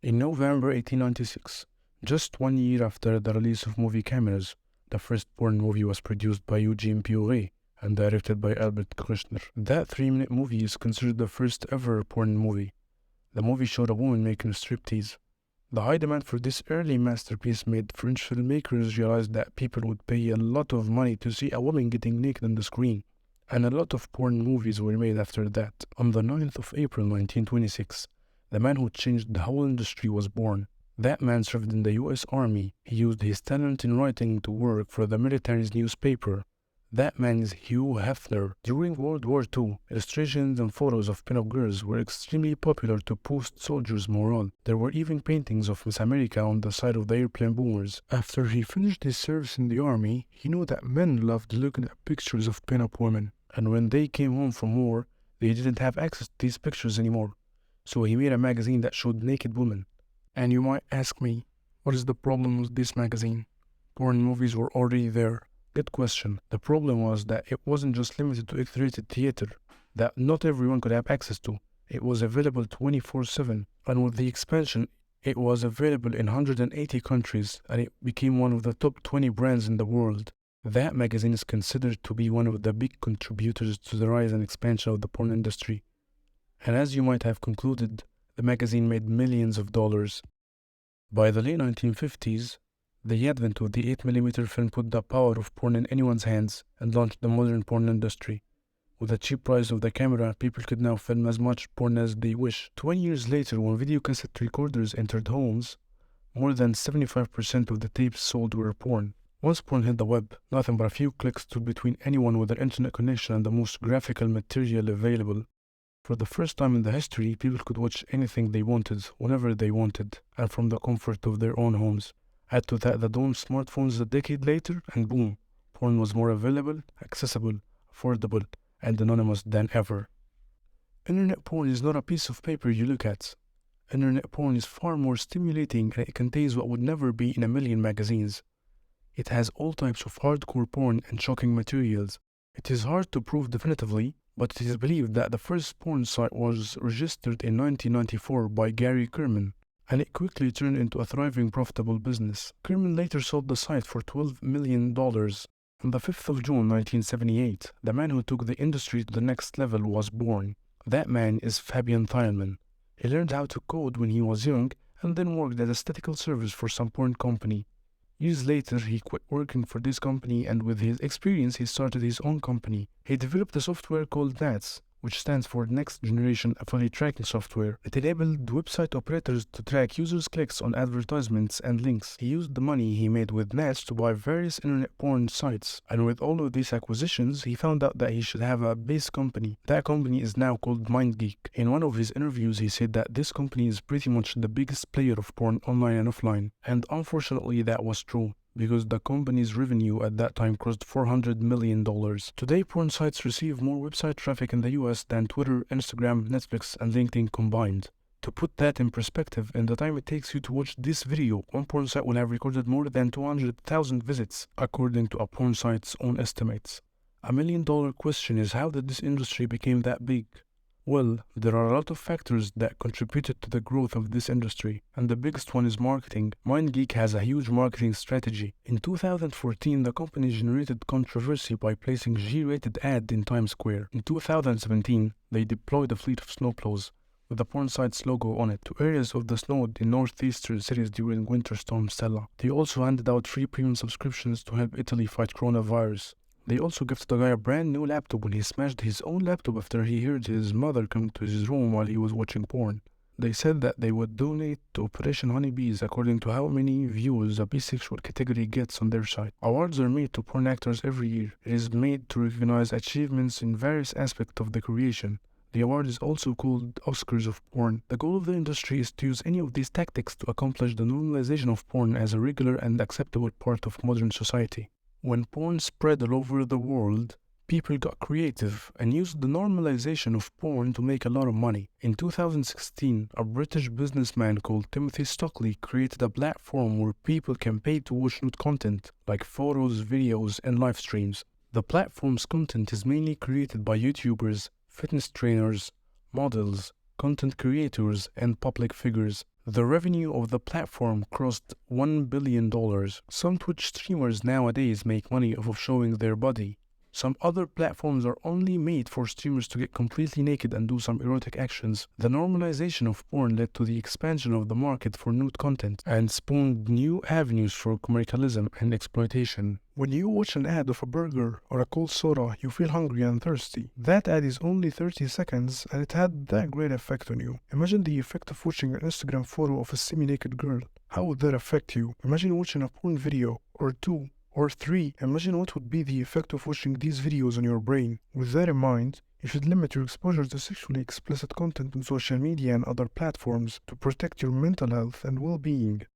In November 1896, just 1 year after the release of movie cameras, the first porn movie was produced by Eugene Poiret and directed by Albert Kirchner. That 3-minute movie is considered the first ever porn movie. The movie showed a woman making a striptease. The high demand for this early masterpiece made French filmmakers realize that people would pay a lot of money to see a woman getting naked on the screen, and a lot of porn movies were made after that. On the 9th of April 1926, the man who changed the whole industry was born. That man served in the US Army. He used his talent in writing to work for the military's newspaper. That man is Hugh Hefner. During World War II, illustrations and photos of pin-up girls were extremely popular to boost soldiers' morale. There were even paintings of Miss America on the side of the airplane boomers. After he finished his service in the army, he knew that men loved looking at pictures of pin-up women. And when they came home from war, they didn't have access to these pictures anymore. So he made a magazine that showed naked women. And you might ask me, what is the problem with this magazine? Porn movies were already there. Good question. The problem was that it wasn't just limited to X-rated theater, that not everyone could have access to. It was available 24/7, and with the expansion, it was available in 180 countries, and it became one of the top 20 brands in the world. That magazine is considered to be one of the big contributors to the rise and expansion of the porn industry. And as you might have concluded, the magazine made millions of dollars. By the late 1950s, the advent of the 8mm film put the power of porn in anyone's hands and launched the modern porn industry. With the cheap price of the camera, people could now film as much porn as they wish. 20 years later, when videocassette recorders entered homes, more than 75% of the tapes sold were porn. Once porn hit the web, nothing but a few clicks stood between anyone with an internet connection and the most graphical material available. For the first time in the history, people could watch anything they wanted, whenever they wanted, and from the comfort of their own homes. Add to that the dawn of smartphones a decade later, and boom, porn was more available, accessible, affordable, and anonymous than ever. Internet porn is not a piece of paper you look at. Internet porn is far more stimulating, and it contains what would never be in a million magazines. It has all types of hardcore porn and shocking materials. It is hard to prove definitively, but it is believed that the first porn site was registered in 1994 by Gary Kerman, and it quickly turned into a thriving, profitable business. Kerman later sold the site for $12 million. On the 5th of June 1978, the man who took the industry to the next level was born. That man is Fabian Thielman. He learned how to code when he was young and then worked as a statistical service for some porn company. Years later, he quit working for this company, and with his experience, he started his own company. He developed a software called NATS, which stands for Next Generation Affiliate Tracking Software. It enabled website operators to track users' clicks on advertisements and links. He used the money he made with NATS to buy various internet porn sites, and with all of these acquisitions, he found out that he should have a base company. That company is now called MindGeek. In one of his interviews, he said that this company is pretty much the biggest player of porn online and offline, and unfortunately that was true, because the company's revenue at that time crossed $400 million. Today, porn sites receive more website traffic in the US than Twitter, Instagram, Netflix, and LinkedIn combined. To put that in perspective, in the time it takes you to watch this video, one porn site will have recorded more than 200,000 visits, according to a porn site's own estimates. $1 million question is, how did this industry become that big? Well, there are a lot of factors that contributed to the growth of this industry, and the biggest one is marketing. MindGeek has a huge marketing strategy. In 2014, the company generated controversy by placing G-rated ad in Times Square. In 2017, they deployed a fleet of snowplows with the porn site's logo on it to areas of the snow in northeastern cities during Winter Storm Stella. They also handed out free premium subscriptions to help Italy fight coronavirus. They also gifted the guy a brand new laptop when he smashed his own laptop after he heard his mother come to his room while he was watching porn. They said that they would donate to Operation Honeybees according to how many views a bisexual category gets on their site. Awards are made to porn actors every year. It is made to recognize achievements in various aspects of the creation. The award is also called Oscars of Porn. The goal of the industry is to use any of these tactics to accomplish the normalization of porn as a regular and acceptable part of modern society. When porn spread all over the world, people got creative and used the normalization of porn to make a lot of money. In 2016, a British businessman called Timothy Stockley created a platform where people can pay to watch nude content, like photos, videos, and live streams. The platform's content is mainly created by YouTubers, fitness trainers, models, content creators, and public figures. The revenue of the platform crossed $1 billion. Some Twitch streamers nowadays make money off of showing their body. Some other platforms are only made for streamers to get completely naked and do some erotic actions. The normalization of porn led to the expansion of the market for nude content and spawned new avenues for commercialism and exploitation. When you watch an ad of a burger or a cold soda, you feel hungry and thirsty. That ad is only 30 seconds and it had that great effect on you. Imagine the effect of watching an Instagram photo of a semi-naked girl. How would that affect you? Imagine watching a porn video, or 2, or 3. Imagine what would be the effect of watching these videos on your brain. With that in mind, you should limit your exposure to sexually explicit content on social media and other platforms to protect your mental health and well-being.